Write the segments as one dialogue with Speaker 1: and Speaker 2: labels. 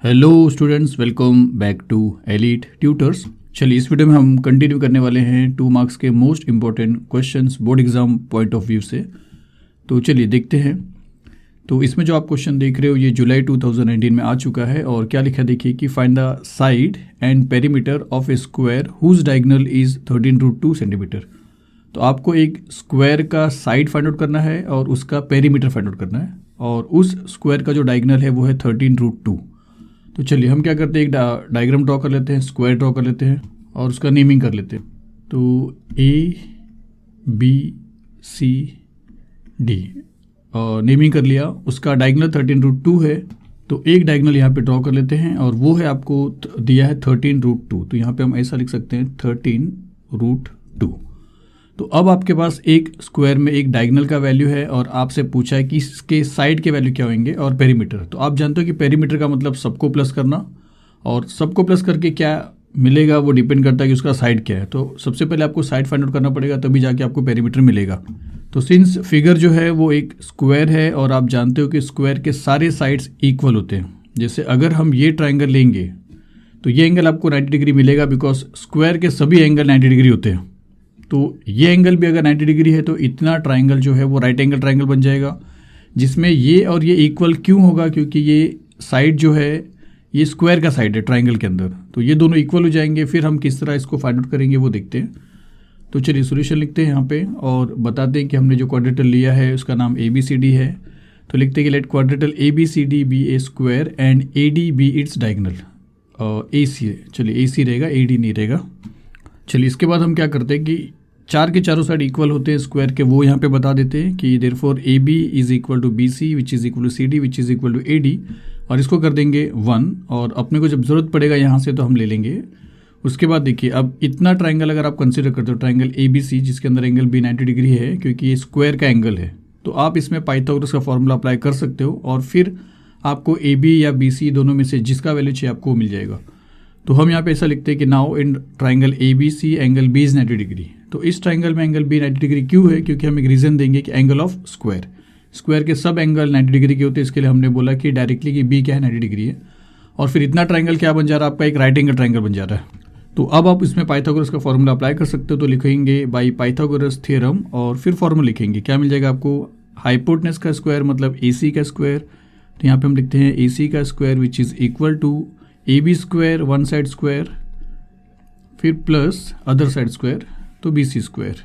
Speaker 1: Hello students, welcome back to Elite Tutors. चलिए इस video में हम कंटिन्यू करने वाले हैं 2 मार्क्स के most important questions board exam point of view से। तो चलिए देखते हैं। तो इसमें जो आप क्वेश्चन देख रहे हो ये जुलाई 2019 में आ चुका है और क्या लिखा देखिए कि find the side and perimeter of a square whose diagonal is 13√2 centimetre. तो आपको एक स्क्वायर का साइड फाइंड आउट करना है और उसका पेरीमीटर फाइंड आउट करना है और उस स्क्वायर का जो डायगोनल है वो है 13√2। तो चलिए हम क्या करते हैं, एक डायग्राम ड्रॉ कर लेते हैं, स्क्वायर ड्रॉ कर लेते हैं और उसका नेमिंग कर लेते हैं। तो ABCD और नेमिंग कर लिया, उसका डायगोनल 13√2 है। तो एक डायगोनल यहाँ पे ड्रॉ कर लेते हैं और वो है आपको दिया है 13√2। तो यहाँ पे हम ऐसा लिख सकते हैं 13√2। तो अब आपके पास एक स्क्वायर में एक डायगोनल का वैल्यू है और आपसे पूछा है कि इसके साइड के वैल्यू क्या होंगे और पेरीमीटर। तो आप जानते हो कि पेरीमीटर का मतलब सबको प्लस करना, और सबको प्लस करके क्या मिलेगा वो डिपेंड करता है कि उसका साइड क्या है। तो सबसे पहले आपको साइड फाइंड आउट करना पड़ेगा, तभी जाके आपको पेरीमीटर मिलेगा। तो सिंस फिगर जो है वो एक स्क्वायर है और आप जानते हो कि स्क्वायर के सारे साइड्स इक्वल होते हैं। जैसे अगर हम ये ट्राइंगल लेंगे तो ये एंगल आपको 90 डिग्री मिलेगा, बिकॉज स्क्वायर के सभी एंगल 90 डिग्री होते हैं। तो ये एंगल भी अगर 90 डिग्री है तो इतना ट्राइंगल जो है वो राइट एंगल ट्राइंगल बन जाएगा, जिसमें ये और ये इक्वल क्यों होगा, क्योंकि ये साइड जो है ये स्क्वायर का साइड है ट्राइंगल के अंदर। तो ये दोनों इक्वल हो जाएंगे। फिर हम किस तरह इसको फाइंड आउट करेंगे वो देखते हैं। तो चलिए सोल्यूशन लिखते हैं यहाँ पे और बताते हैं कि हमने जो क्वाड्रेटल लिया है उसका नाम ABCD है। तो लिखते हैं कि let quadrilateral ABCD be a square and AD be its diagonal. AC चलिए AC रहेगा, AD नहीं रहेगा। चलिए इसके बाद हम क्या करते हैं कि चार के चारों साइड इक्वल होते हैं स्क्वायर के, वो यहाँ पे बता देते हैं कि therefore AB is equal to BC which is equal to CD which is equal to AD, और इसको कर देंगे 1। और अपने को जब ज़रूरत पड़ेगा यहाँ से तो हम ले लेंगे। उसके बाद देखिए अब इतना ट्राइंगल अगर आप कंसिडर करते हो, ट्राइंगल ABC जिसके अंदर एंगल भी 90 डिग्री है क्योंकि ये स्क्वायर का एंगल है, तो आप इसमें पाइथागोरस का फॉर्मूला अप्लाई कर सकते हो और फिर आपको AB या BC दोनों में से जिसका वैल्यू चाहिए आपको मिल जाएगा। तो हम यहाँ पे ऐसा लिखते हैं कि now in triangle ABC angle B is 90 degree. तो इस ट्राइंगल में एंगल B 90 डिग्री क्यों है, क्योंकि हम एक रीजन देंगे कि एंगल ऑफ स्क्वायर, स्क्वायर के सब एंगल 90 डिग्री के होते हैं। इसके लिए हमने बोला कि डायरेक्टली कि B क्या है 90 डिग्री है। और फिर इतना ट्राइंगल क्या बन जा रहा है आपका, एक राइट एंगल ट्राइंगल बन जा रहा है। तो अब आप इसमें पाइथागोरस का फॉर्मूला अप्लाई कर सकते हो। तो लिखेंगे बाई पाइथागोरस थ्योरम और फिर फॉर्मूला लिखेंगे, क्या मिल जाएगा आपको, हाइपोटेनस का स्क्वायर मतलब AC का स्क्वायर। तो यहाँ पे हम लिखते हैं AC का square which is equal to AB square one side square फिर प्लस अदर साइड स्क्वायर तो BC स्क्वायर।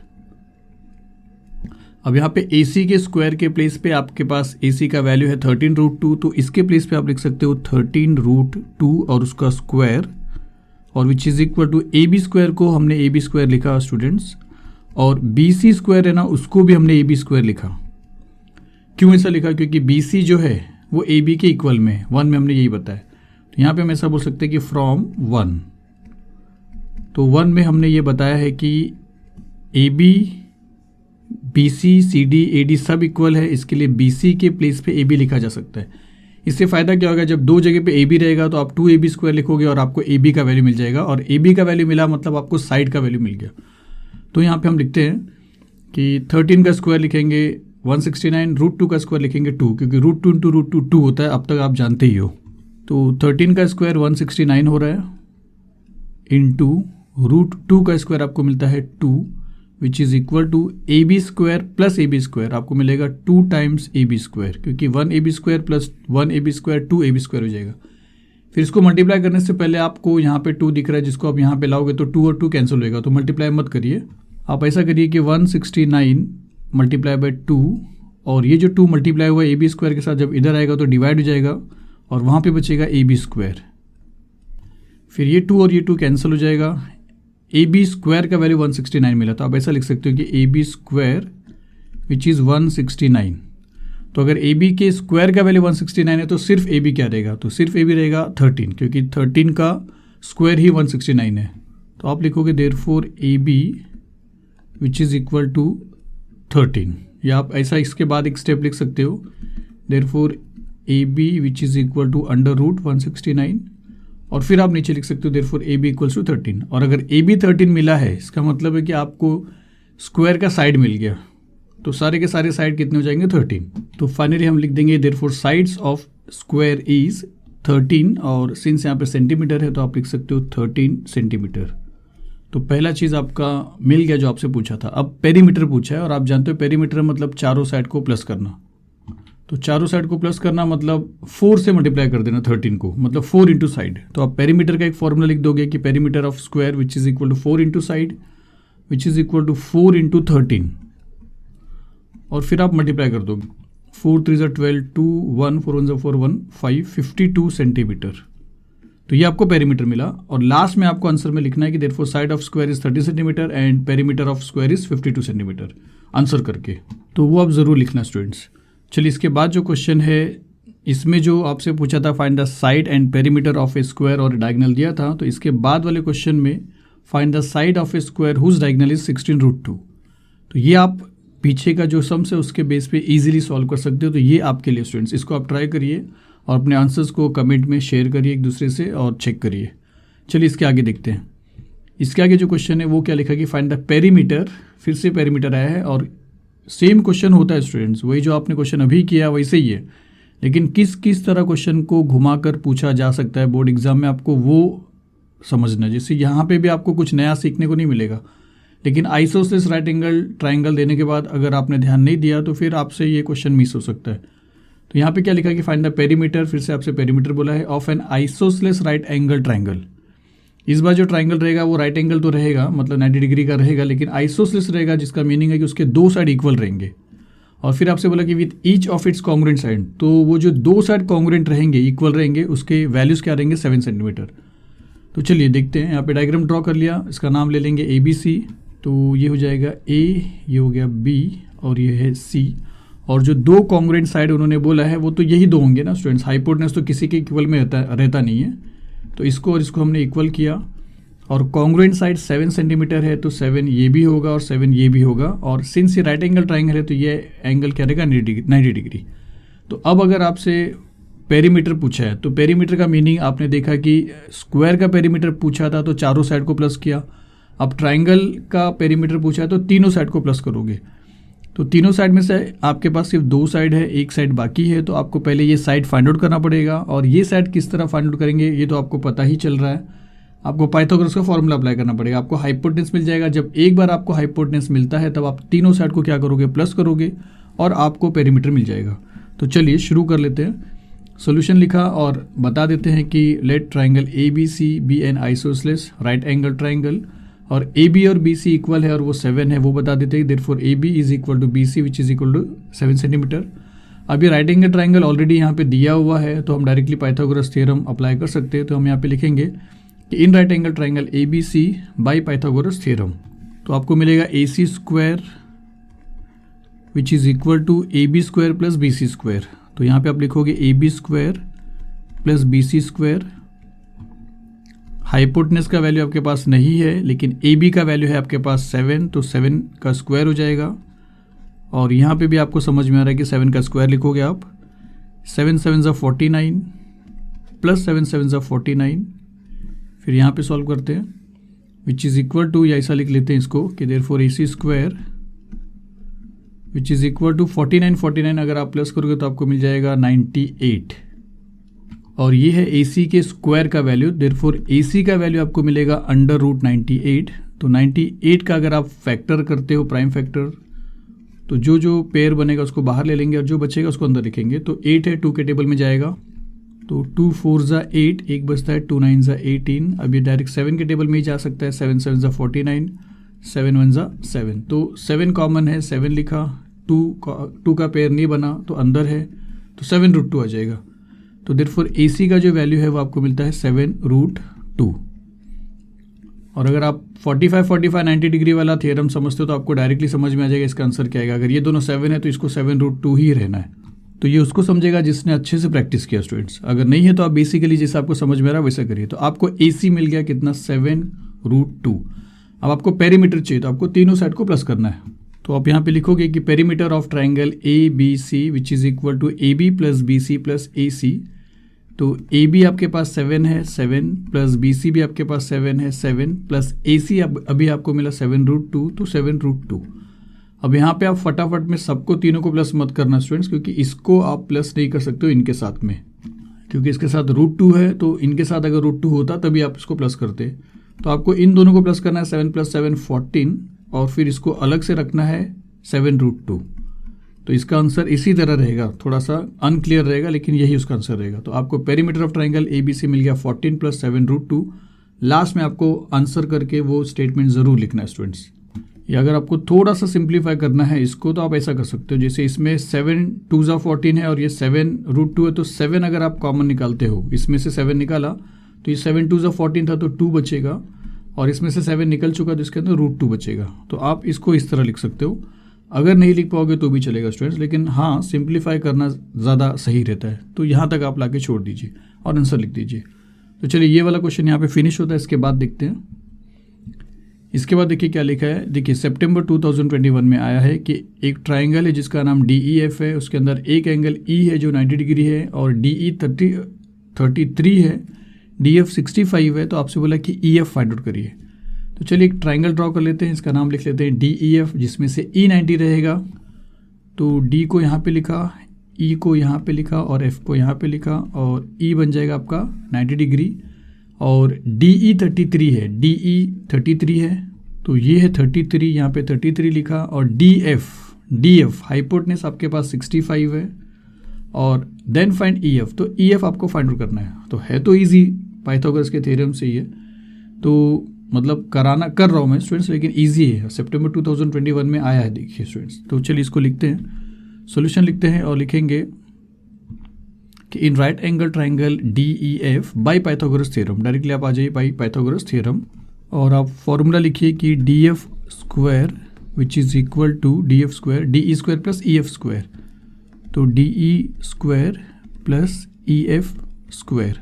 Speaker 1: अब यहाँ पे AC के स्क्वायर के प्लेस पे आपके पास AC का वैल्यू है 13√2, तो इसके प्लेस पे आप लिख सकते हो 13√2 और उसका स्क्वायर, और which is equal to AB square को हमने AB स्क्वायर लिखा स्टूडेंट्स, और BC स्क्वायर है ना उसको भी हमने AB स्क्वायर लिखा। क्यों ऐसा लिखा, क्योंकि BC जो है वो AB के इक्वल में 1 में हमने यही बताया। तो यहाँ पे हम ऐसा बोल सकते हैं कि फ्रॉम 1, तो 1 में हमने ये बताया है कि AB BC CD AD सब इक्वल है, इसके लिए BC के प्लेस पे AB लिखा जा सकता है। इससे फ़ायदा क्या होगा, जब दो जगह पे AB रहेगा तो आप 2AB स्क्वायर लिखोगे और आपको AB का वैल्यू मिल जाएगा, और AB का वैल्यू मिला मतलब आपको साइड का वैल्यू मिल गया। तो यहाँ पे हम लिखते हैं कि 13 का स्क्वायर लिखेंगे 169, √2 का स्क्वायर लिखेंगे 2, क्योंकि √2 इंटू √2 2 होता है, अब तक आप जानते ही हो। तो 13 का स्क्वायर 169 हो रहा है इंटू √2 का स्क्वायर आपको मिलता है 2 which is equal to AB square plus AB square आपको मिलेगा 2 टाइम्स AB स्क्वायर, क्योंकि 1AB square plus 1AB square 2AB square हो जाएगा। फिर इसको मल्टीप्लाई करने से पहले आपको यहाँ पे 2 दिख रहा है, जिसको आप यहाँ पे लाओगे तो 2 और 2 कैंसिल होएगा, तो मल्टीप्लाई मत करिए। आप ऐसा करिए कि 169 मल्टीप्लाई बाई 2, और ये जो 2 मल्टीप्लाई हुआ AB स्क्वायर के साथ जब इधर आएगा तो डिवाइड हो जाएगा और वहाँ पे बचेगा AB स्क्वायर। फिर ये 2 और ये 2 कैंसिल हो जाएगा। AB स्क्वायर का वैल्यू 169 मिला, तो आप ऐसा लिख सकते हो कि AB स्क्वायर विच इज़ 169। तो अगर AB के स्क्वायर का वैल्यू 169 है तो सिर्फ AB क्या रहेगा, तो सिर्फ AB रहेगा 13, क्योंकि 13 का स्क्वायर ही 169 है। तो आप लिखोगे therefore AB which is equal to 13, या आप ऐसा इसके बाद एक स्टेप लिख सकते हो, therefore AB which is equal to √169, और फिर आप नीचे लिख सकते हो देयरफॉर AB इक्वल्स टू 13। और अगर AB 13 मिला है इसका मतलब है कि आपको स्क्वायर का साइड मिल गया, तो सारे के सारे साइड कितने हो जाएंगे 13। तो फाइनली हम लिख देंगे therefore sides of square is 13 और सिंस यहाँ पे सेंटीमीटर है तो आप लिख सकते हो 13 सेंटीमीटर। तो पहला चीज़ आपका मिल गया जो आपसे पूछा था। अब पेरीमीटर पूछा है और आप जानते हो पेरीमीटर मतलब चारों साइड को प्लस करना। तो चारों साइड को प्लस करना मतलब 4 से मल्टीप्लाई कर देना 13 को, मतलब 4 इंटू साइड। तो आप पेरीमीटर का एक फॉर्मूला लिख दोगे कि perimeter of square which is equal to 4 into side which is equal to 4 into 13 और फिर आप मल्टीप्लाई कर दोगे 4 3 12 2 1 4 1 4 1 5 52 सेंटीमीटर। तो ये आपको पेरीमीटर मिला और लास्ट में आपको आंसर में लिखना है कि therefore side of square is 30 centimetre and perimeter of square is 52 centimetre answer करके। तो वो आप ज़रूर लिखना स्टूडेंट्स। चलिए इसके बाद जो क्वेश्चन है इसमें जो आपसे पूछा था find the side and perimeter of a square और डायगोनल दिया था, तो इसके बाद वाले क्वेश्चन में find the side of a square whose diagonal is 16√2। तो ये आप पीछे का जो सम्स है उसके बेस पे इजीली सॉल्व कर सकते हो। तो ये आपके लिए स्टूडेंट्स, इसको आप ट्राई करिए और अपने आंसर्स को कमेंट में शेयर करिए एक दूसरे से और चेक करिए। चलिए इसके आगे देखते हैं। इसके आगे जो क्वेश्चन है वो क्या लिखा कि फाइंड द पेरीमीटर, फिर से पेरीमीटर आया है और सेम क्वेश्चन होता है स्टूडेंट्स, वही जो आपने क्वेश्चन अभी किया वैसे ही है, लेकिन किस किस तरह क्वेश्चन को घुमाकर पूछा जा सकता है बोर्ड एग्जाम में आपको वो समझना। जैसे यहाँ पे भी आपको कुछ नया सीखने को नहीं मिलेगा, लेकिन आइसोसेलेस राइट एंगल ट्राइंगल देने के बाद अगर आपने ध्यान नहीं दिया तो फिर आपसे ये क्वेश्चन मिस हो सकता है। तो यहाँ पे क्या लिखा कि फाइंड द पेरीमीटर, फिर से आपसे पेरीमीटर बोला है, of N isosceles right angle triangle. इस बार जो ट्राइंगल रहेगा वो राइट एंगल तो रहेगा, मतलब 90 डिग्री का रहेगा, लेकिन आइसोसेलेस रहेगा जिसका मीनिंग है कि उसके दो साइड इक्वल रहेंगे। और फिर आपसे बोला कि with each of its congruent side, तो वो जो दो साइड कॉन्ग्रुएंट रहेंगे, इक्वल रहेंगे, उसके वैल्यूज़ क्या रहेंगे 7 सेंटीमीटर। तो चलिए देखते हैं। यहाँ पे डायग्राम ड्रॉ कर लिया, इसका नाम ले लेंगे ABC। तो ये हो जाएगा A, ये हो गया B और ये है C। और जो दो कॉन्ग्रुएंट साइड उन्होंने बोला है वो तो यही दो होंगे ना स्टूडेंट्स, हाइपोटेनस तो किसी के इक्वल में रहता नहीं है। तो इसको और इसको हमने इक्वल किया और कॉन्ग्रुएंट साइड 7 सेंटीमीटर है तो 7 ये भी होगा और 7 ये भी होगा। और सिंस ये राइट एंगल ट्राइंगल है तो ये एंगल क्या रहेगा 90 डिग्री। तो अब अगर आपसे पेरीमीटर पूछा है तो पेरीमीटर का मीनिंग आपने देखा कि स्क्वायर का पेरीमीटर पूछा था तो चारों साइड को प्लस किया। अब ट्राइंगल का पेरीमीटर पूछा है तो तीनों साइड को प्लस करोगे। तो तीनों साइड में से आपके पास सिर्फ दो साइड है, एक साइड बाकी है, तो आपको पहले ये साइड फाइंड आउट करना पड़ेगा। और ये साइड किस तरह फाइंड आउट करेंगे ये तो आपको पता ही चल रहा है। आपको पाइथागोरस का फॉर्मूला अप्लाई करना पड़ेगा। आपको हाइपोटेनस मिल जाएगा। जब एक बार आपको हाइपोटेनस मिलता है तब आप तीनों साइड को क्या करोगे, प्लस करोगे और आपको पेरीमीटर मिल जाएगा। तो चलिए शुरू कर लेते हैं। सोल्यूशन लिखा और बता देते हैं कि let triangle ABC be an isosceles right angle triangle, और AB और BC इक्वल है और वो 7 है, वो बता देते हैं। Therefore AB is equal to BC which is equal to 7 centimetre. अब ये राइट एंगल ट्राइंगल ऑलरेडी यहाँ पे दिया हुआ है तो हम डायरेक्टली पाइथागोरस थ्योरम अप्लाई कर सकते हैं। तो हम यहाँ पे लिखेंगे कि in right angle triangle ABC by Pythagoras theorem, तो आपको मिलेगा AC square which is equal to AB square plus BC square. तो यहाँ पे आप लिखोगे AB square plus BC square. Hypotenuse का वैल्यू आपके पास नहीं है लेकिन AB का वैल्यू है आपके पास 7, तो 7 का स्क्वायर हो जाएगा। और यहाँ पे भी आपको समझ में आ रहा है कि 7 का स्क्वायर लिखोगे आप। 7 7 ज़ा 49 प्लस 7 7 ज़ा 49। फिर यहाँ पे सॉल्व करते हैं विच इज़ इक्वल टू, या ऐसा लिख लेते हैं इसको कि therefore AC square which is equal to 49 अगर आप प्लस करोगे तो आपको मिल जाएगा 98। और ये है AC के स्क्वायर का वैल्यू। देयरफॉर AC का वैल्यू आपको मिलेगा अंडर रूट 98। तो 98 का अगर आप फैक्टर करते हो प्राइम फैक्टर, तो जो जो पेयर बनेगा उसको बाहर ले लेंगे और जो बचेगा उसको अंदर लिखेंगे। तो 8 है, 2 के टेबल में जाएगा। तो 2 4 ज़ा 8, एक बचता है 2 9 ज़ा 18। अब ये डायरेक्ट 7 के टेबल में ही जा सकता है। 7 7 ज़ा 49, 7 1 ज़ा 7। तो 7 कॉमन है, 7 लिखा। 2 का पेयर नहीं बना तो अंदर है, तो 7√2 आ जाएगा। तो देयरफॉर AC का जो वैल्यू है वो आपको मिलता है 7√2। और अगर आप 45 90 डिग्री वाला थ्योरम समझते हो तो आपको डायरेक्टली समझ में आ जाएगा इसका आंसर क्या आएगा। अगर ये दोनों 7 है तो इसको 7√2 ही रहना है। तो ये उसको समझेगा जिसने अच्छे से प्रैक्टिस किया स्टूडेंट्स। अगर नहीं है तो आप बेसिकली जैसे आपको समझ में आ रहा है वैसा करिए। तो आपको AC मिल गया कितना, 7√2। अब आपको पेरीमीटर चाहिए तो आपको तीनों साइड को प्लस करना है। तो आप यहाँ पे लिखोगे कि perimeter of triangle ABC which is equal to AB plus BC plus AC। तो AB आपके पास 7 है, 7 प्लस BC भी आपके पास 7 है, 7 प्लस AC अभी आपको मिला 7√2, तो 7√2। अब यहाँ पे आप फटाफट में सबको तीनों को प्लस मत करना स्टूडेंट्स, क्योंकि इसको आप प्लस नहीं कर सकते हो इनके साथ में। क्योंकि इसके साथ √2 है, तो इनके साथ अगर √2 होता तभी आप इसको प्लस करते। तो आपको इन दोनों को प्लस करना है, 7 + 7 14, और फिर इसको अलग से रखना है 7√2। तो इसका आंसर इसी तरह रहेगा, थोड़ा सा अनक्लियर रहेगा लेकिन यही उसका आंसर रहेगा। तो आपको पेरीमीटर ऑफ ट्राइंगल ABC मिल गया 14 + 7√2। लास्ट में आपको आंसर करके वो स्टेटमेंट ज़रूर लिखना है स्टूडेंट्स। या अगर आपको थोड़ा सा सिंप्लीफाई करना है इसको तो आप ऐसा कर सकते हो, जैसे इसमें 7 2 14 है और ये 7√2 है, तो 7 अगर आप कॉमन निकालते हो, इसमें से 7 निकाला तो ये 7 2 14 था तो 2 बचेगा, और इसमें से 7 निकल चुका तो इसके अंदर √2 बचेगा। तो आप इसको इस तरह लिख सकते हो। अगर नहीं लिख पाओगे तो भी चलेगा स्टूडेंट्स, लेकिन हाँ सिंप्लीफाई करना ज़्यादा सही रहता है। तो यहाँ तक आप लाके छोड़ दीजिए और आंसर लिख दीजिए। तो चलिए ये वाला क्वेश्चन यहाँ पे फिनिश होता है। इसके बाद देखते हैं, इसके बाद देखिए क्या लिखा है। देखिए सितंबर 2021 में आया है कि एक ट्राइंगल है जिसका नाम DEF है, उसके अंदर एक एंगल E है जो 90 डिग्री है, और DE 33 है, DF 65 है। तो आपसे बोला कि EF फाइंड आउट करिए। तो चलिए एक ट्राइंगल ड्रॉ कर लेते हैं, इसका नाम लिख लेते हैं DEF, जिसमें से E 90 रहेगा। तो D को यहाँ पे लिखा, E को यहाँ पे लिखा और F को यहाँ पे लिखा, और E बन जाएगा आपका 90 डिग्री। और DE 33 है, DE 33 है, तो ये है 33, यहाँ पे 33 लिखा। और DF हाइपोटेनस आपके पास 65 है। और देन फाइंड EF, तो EF आपको फाइंड आउट करना है तो ईजी, पाइथागोरस के थ्योरम से ही है। तो मतलब कर रहा हूँ मैं स्टूडेंट्स, लेकिन ईजी है, सितंबर 2021 में आया है। देखिए स्टूडेंट्स, तो चलिए इसको लिखते हैं, सॉल्यूशन लिखते हैं और लिखेंगे कि in right angle triangle DEF by Pythagoras theorem. Directly आप आ जाइए बाय पाइथागोरस थ्योरम, और आप फॉर्मूला लिखिए कि DF square which is equal to DF square DE square plus EF square. तो DE square plus EF square,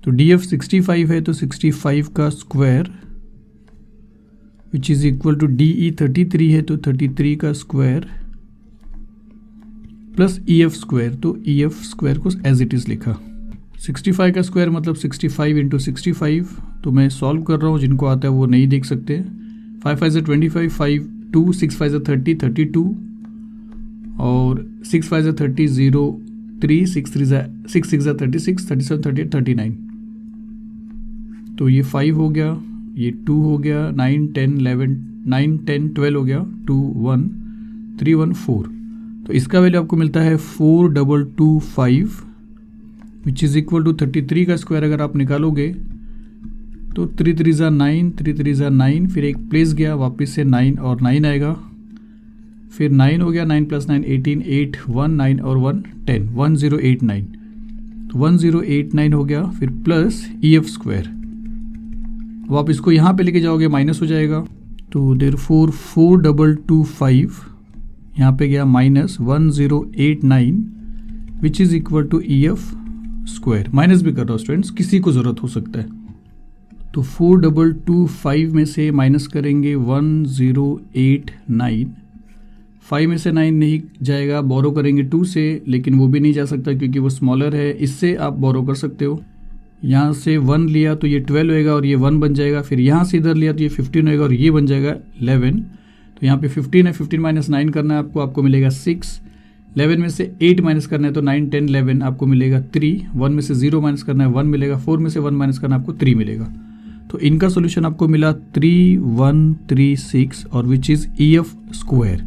Speaker 1: तो DF 65 है तो 65 का square which is equal to DE 33 है तो 33 का स्क्वायर प्लस EF स्क्वायर, तो EF स्क्वायर को एज इट इज़ लिखा। 65 का स्क्वायर मतलब 65 × 65। तो मैं सॉल्व कर रहा हूँ, जिनको आता है वो नहीं देख सकते। 5 5 25, 5 2, 6 5 30 32, और 6 5 30 0 3, 6 6 36, 37 38 39। तो ये 5 हो गया, ये 2 हो गया, 9 10 11 9 10 12 हो गया, 2 1 3 1 4। तो इसका वैल्यू आपको मिलता है 4225 विच इज़ इक्वल टू 33 का स्क्वायर अगर आप निकालोगे तो 3 3 9, 3 3 9, फिर एक प्लेस गया, वापस से 9 और 9 आएगा, फिर 9 हो गया, 9 + 9 18, 8 1 9 और 1 10, 1089। तो 1089 हो गया, फिर प्लस EF स्क्वायर। अब आप इसको यहाँ पे लेके जाओगे माइनस हो जाएगा, तो देयरफॉर 4225 यहाँ पे गया minus 1089 which is equal to EF square. Minus भी कर रहा हूँ स्टूडेंट्स, किसी को ज़रूरत हो सकता है। तो 4225 में से माइनस करेंगे 1089, 5 में से 9 नहीं जाएगा, बोरो करेंगे 2 से, लेकिन वो भी नहीं जा सकता क्योंकि वो स्मॉलर है। इससे आप बोरो कर सकते हो, यहाँ से 1 लिया तो ये 12 होएगा और ये 1 बन जाएगा, फिर यहाँ से इधर लिया तो ये 15 होएगा और ये बन जाएगा 11। तो यहाँ पे 15 है, 15 - 9 करना है आपको मिलेगा 6। 11 में से 8 माइनस करना है तो 9 10 11 आपको मिलेगा 3। 1 में से 0 माइनस करना है 1 मिलेगा। 4 में से 1 माइनस करना है आपको 3 मिलेगा। तो इनका सोल्यूशन आपको मिला 3136 और विच इज़ EF स्क्वायर।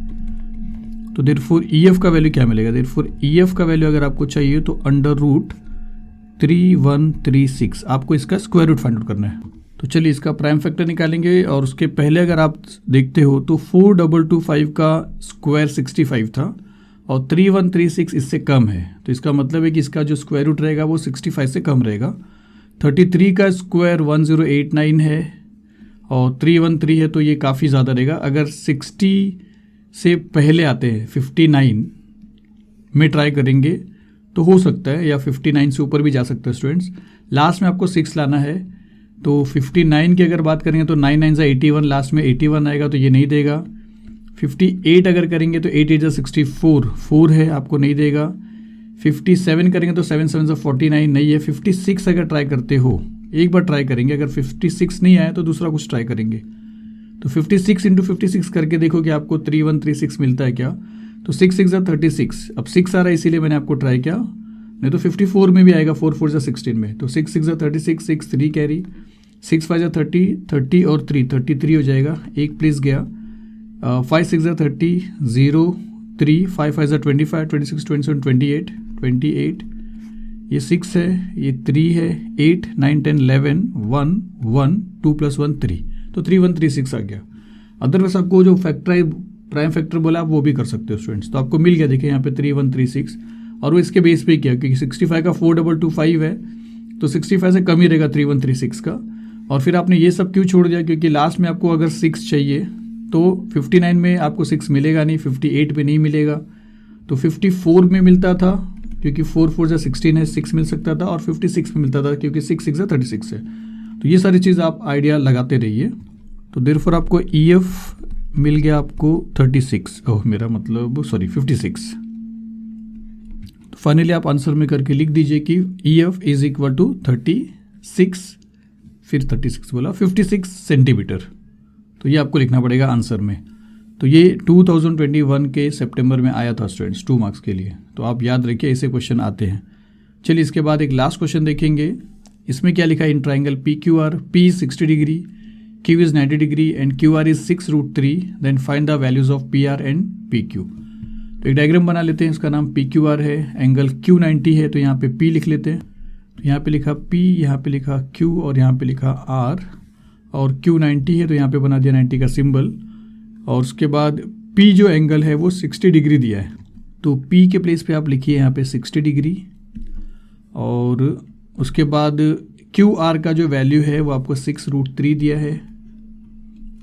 Speaker 1: तो देयरफॉर EF का वैल्यू क्या मिलेगा? देयरफॉर EF का वैल्यू अगर आपको चाहिए तो √3136 आपको इसका स्क्वायर रूट फाइंड आउट करना है। तो चलिए इसका प्राइम फैक्टर निकालेंगे, और उसके पहले अगर आप देखते हो तो 4225 का स्क्वायर 65 था और 3136 इससे कम है, तो इसका मतलब है कि इसका जो स्क्वायर रूट रहेगा वो 65 से कम रहेगा। 33 का स्क्वायर 1089 है और 313 है, तो ये काफ़ी ज़्यादा रहेगा। अगर 60 से पहले आते हैं 59 में ट्राई करेंगे तो हो सकता है, या 59 से ऊपर भी जा सकता है स्टूडेंट्स। लास्ट में आपको 6 लाना है, तो 59 की अगर बात करेंगे तो 9 9 = 81, लास्ट में 81 आएगा तो ये नहीं देगा। 58 अगर करेंगे तो 8 8 = 64, 4 है आपको नहीं देगा। 57 करेंगे तो 7 7 = 49 नहीं है। 56 अगर ट्राई करते हो, एक बार ट्राई करेंगे, अगर 56 नहीं आया तो दूसरा कुछ ट्राई करेंगे। तो 56 × 56 करके देखो कि आपको 3136 मिलता है क्या। तो 6 6 = 36, अब 6 आ रहा है इसीलिए मैंने आपको ट्राई किया। नहीं तो 54 में भी आएगा, 4 4 जा 16 में। तो 6 6 जा 36, 6 3 कैरी, 6 5 जा 30, 30 और 3 33 हो जाएगा, एक प्लेस गया। 5 6 जा 30, 0 3, 5 5 जा 25, 26 27 28, 28, ये 6 है, ये 3 है, 8 9 10 11 1 1 2 + 1 3, तो 3 1 3 6 आ गया। अदरवाइज आपको जो फैक्टराइज प्राइम फैक्टर बोला आप वो भी कर सकते हो स्टूडेंट्स। तो आपको मिल गया, देखिए यहाँ पे 3 1 3 6, और वो इसके बेस पे किया क्योंकि 65 का 4225 है, तो 65 से कम ही रहेगा 3 1 3 6 का। और फिर आपने ये सब क्यों छोड़ दिया, क्योंकि लास्ट में आपको अगर 6 चाहिए तो 59 में आपको 6 मिलेगा नहीं, 58 में नहीं मिलेगा, तो 54 में मिलता था क्योंकि 4 4 जा 16 है, 6 मिल सकता था, और 56 में मिलता था क्योंकि 6 6 जा 36 है। तो ये सारी चीज़ आप आइडिया लगाते रहिए। तो देयरफॉर आपको EF मिल गया आपको 36, मेरा मतलब सॉरी 56। तो फाइनली आप आंसर में करके लिख दीजिए कि EF इज इक्वल टू 36, फिर 36 बोला 56 सेंटीमीटर। तो ये आपको लिखना पड़ेगा आंसर में। तो ये 2021 के सितंबर में आया था स्टूडेंट्स 2 मार्क्स के लिए, तो आप याद रखिए ऐसे क्वेश्चन आते हैं। चलिए इसके बाद एक लास्ट क्वेश्चन देखेंगे। इसमें क्या लिखा है, in triangle PQR, P is 60 degree, Q is 90 degree and QR is 6√3, then find the values of PR and PQ। तो एक डायग्राम बना लेते हैं, इसका नाम PQR है, एंगल Q 90 है, तो यहाँ पे P लिख लेते हैं। तो यहाँ पे लिखा P, यहाँ पे लिखा Q और यहाँ पे लिखा R, और Q 90 है तो यहाँ पे बना दिया 90 का सिंबल। और उसके बाद P जो एंगल है वो 60 डिग्री दिया है, तो P के प्लेस पे आप लिखिए यहाँ पे 60 डिग्री, और उसके बाद QR का जो वैल्यू है वो आपको 6√3 दिया है।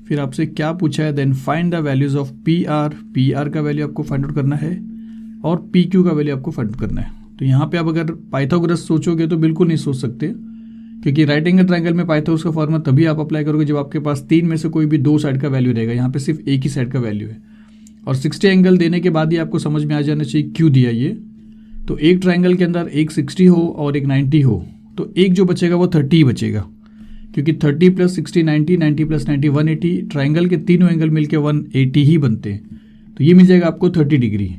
Speaker 1: फिर आपसे क्या पूछा है, then find the values of PR का वैल्यू आपको फाइंड आउट करना है, और PQ का वैल्यू आपको फाइंड आउट करना है। तो यहाँ पे आप अगर पाइथागोरस सोचोगे तो बिल्कुल नहीं सोच सकते, क्योंकि राइट एंगल ट्रायंगल में पाइथागोरस का फॉर्मूला तभी आप अप्लाई करोगे जब आपके पास 3 में से कोई भी 2 साइड का वैल्यू रहेगा। यहाँ पे सिर्फ एक ही साइड का वैल्यू है, और 60 एंगल देने के बाद ही आपको समझ में आ जाना चाहिए क्यों दिया ये। तो एक ट्रायंगल के अंदर एक 60 हो और एक 90 हो, तो एक जो बचेगा वो 30 ही बचेगा, क्योंकि 30 + 60 90, 90 + 90 180, ट्रायंगल के तीनों एंगल मिलके 180 ही बनते हैं। तो ये मिल जाएगा आपको 30 डिग्री,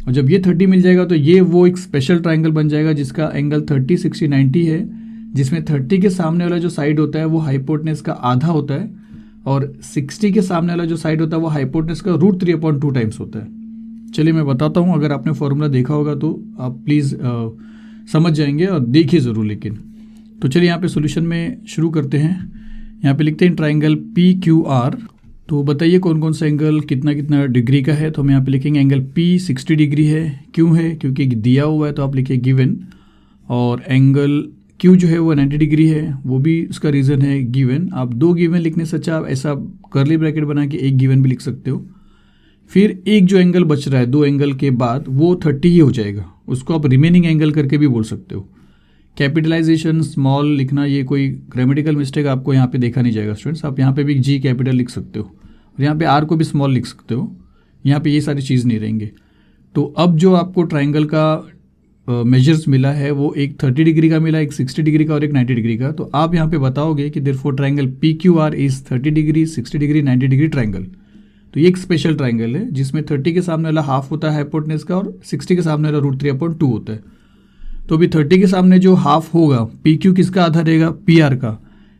Speaker 1: और जब ये 30 मिल जाएगा तो ये वो एक स्पेशल ट्रायंगल बन जाएगा जिसका एंगल 30 60 90 है, जिसमें 30 के सामने वाला जो साइड होता है वो हाइपोटेनस का आधा होता है, और 60 के सामने वाला जो साइड होता है वो हाइपोटेनस का √3/2 टाइम्स होता है। चलिए मैं बताता हूँ, अगर आपने फॉर्मूला देखा होगा तो आप प्लीज़ समझ जाएंगे, और देखिए ज़रूर लेकिन। तो चलिए यहाँ पे सॉल्यूशन में शुरू करते हैं। यहाँ पे लिखते हैं ट्राइंगल PQR, तो बताइए कौन कौन सा एंगल कितना कितना डिग्री का है। तो हम यहाँ पे लिखेंगे एंगल P 60 डिग्री है, क्यों है क्योंकि दिया हुआ है, तो आप लिखिए गिवन। और एंगल Q जो है वो 90 डिग्री है, वो भी उसका रीज़न है गिवन। आप 2 गिवन लिखने से अच्छा आप ऐसा कर्ली ब्रैकेट बना के एक गिवन भी लिख सकते हो। फिर एक जो एंगल बच रहा है 2 एंगल के बाद वो 30 ही हो जाएगा, उसको आप रिमेनिंग एंगल करके भी बोल सकते हो। कैपिटलाइजेशन स्मॉल लिखना ये कोई ग्रामेटिकल मिस्टेक आपको यहाँ पे देखा नहीं जाएगा स्टूडेंट्स। आप यहाँ पे भी G कैपिटल लिख सकते हो, और यहाँ पे R को भी स्मॉल लिख सकते हो, यहाँ पे ये सारी चीज़ नहीं रहेंगे। तो अब जो आपको ट्राइंगल का मेजर्स मिला है वो एक 30 डिग्री का मिला, एक 60 डिग्री का और एक 90 डिग्री का। तो आप यहाँ पे बताओगे कि therefore triangle PQR is 30 degree 60 degree 90 degree triangle. तो ये एक स्पेशल ट्राइंगल है जिसमें 30 के सामने वाला हाफ होता है हाइपोटेनस का, और 60 के सामने वाला √3/2 होता है। तो अभी 30 के सामने जो हाफ होगा PQ किसका आधा रहेगा, PR का।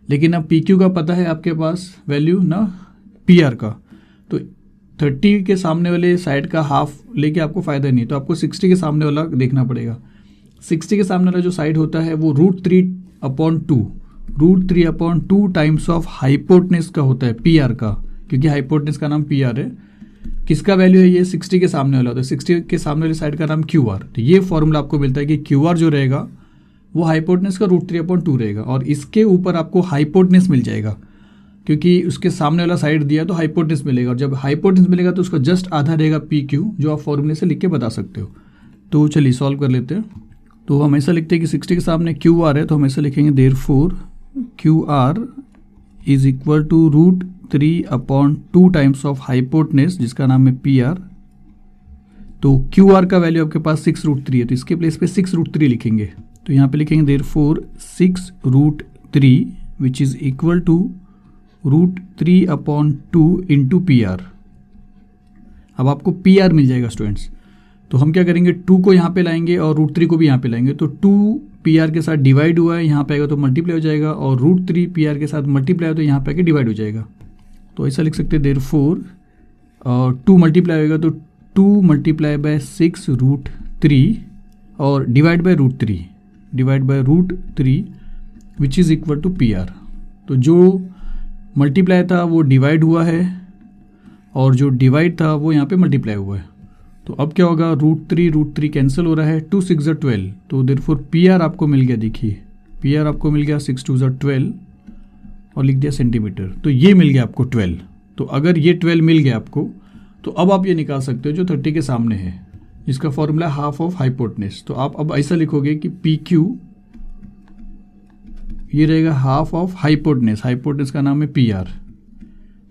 Speaker 1: लेकिन अब PQ का पता है आपके पास वैल्यू ना PR का, तो 30 के सामने वाले साइड का हाफ लेके आपको फ़ायदा नहीं, तो आपको 60 के सामने वाला देखना पड़ेगा। 60 के सामने वाला जो साइड होता है वो √3/2 टाइम्स ऑफ हाइपोटेनस का होता है PR का, क्योंकि हाइपोटेनस का नाम PR है। किसका वैल्यू है ये 60 के सामने वाला होता है, 60 के सामने वाली साइड का नाम QR। तो ये फॉर्मूला आपको मिलता है कि QR जो रहेगा वो हाइपोटेनस का √3/2 रहेगा, और इसके ऊपर आपको हाइपोटेनस मिल जाएगा क्योंकि उसके सामने वाला साइड दिया तो हाइपोटेनस मिलेगा, और जब हाइपोटेनस मिलेगा तो उसका जस्ट आधा रहेगा PQ, जो आप फॉर्मूले से लिख के बता सकते हो। तो चलिए सॉल्व कर लेते हैं। तो हम ऐसा लिखते हैं कि 60 के सामने QR है, तो हम ऐसा लिखेंगे therefore QR is equal to √3/2 times of hypotenuse जिसका नाम है PR। तो QR का वैल्यू आपके पास 6√3 है, तो इसके प्लेस पे 6√3 लिखेंगे। तो यहाँ पे लिखेंगे therefore 6√3 which is equal to √3/2 into PR। अब आपको PR मिल जाएगा स्टूडेंट्स। तो हम क्या करेंगे, 2 को यहाँ पे लाएंगे और √3 को भी यहाँ पे लाएंगे। तो 2 PR के साथ डिवाइड हुआ है, यहाँ पे आएगा तो मल्टीप्लाई हो जाएगा, और √3 PR के साथ मल्टीप्लाई हो तो यहाँ पे आके डिवाइड हो जाएगा। तो ऐसा लिख सकते हैं देयरफॉर 2 मल्टीप्लाई होगा तो 2 मल्टीप्लाई बाय 6 √3 और divide by √3 which is equal to PR। तो जो मल्टीप्लाई था वो डिवाइड हुआ है और जो डिवाइड था वो यहाँ पे मल्टीप्लाई हुआ है। तो अब क्या होगा, √3 कैंसिल हो रहा है, 2 6 12, तो देयरफॉर PR आपको मिल गया। देखिए PR आपको मिल गया 6 2 12 और लिख दिया सेंटीमीटर। तो ये मिल गया आपको 12। तो अगर ये 12 मिल गया आपको तो अब आप ये निकाल सकते हो जो 30 के सामने है, इसका फॉर्मूला हाफ ऑफ हाइपोटेनस। तो आप अब ऐसा लिखोगे कि PQ ये रहेगा हाफ ऑफ हाइपोटेनस का नाम है PR।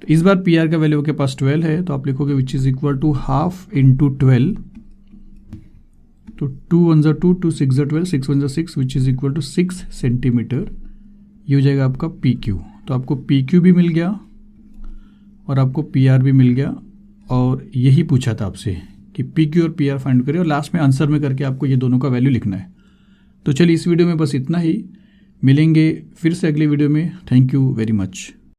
Speaker 1: तो इस बार PR का वैल्यू के पास 12 है, तो आप लिखोगे which is equal to half into 12। तो 2 1 2 2 6 12 6 1 6 which is equal to 6 centimetre. ये हो जाएगा आपका PQ। तो आपको PQ भी मिल गया और आपको PR भी मिल गया, और यही पूछा था आपसे कि PQ और PR फाइंड करें और लास्ट में आंसर में करके आपको ये दोनों का वैल्यू लिखना है। तो चलिए इस वीडियो में बस इतना ही, मिलेंगे फिर से अगले वीडियो में। Thank you very much.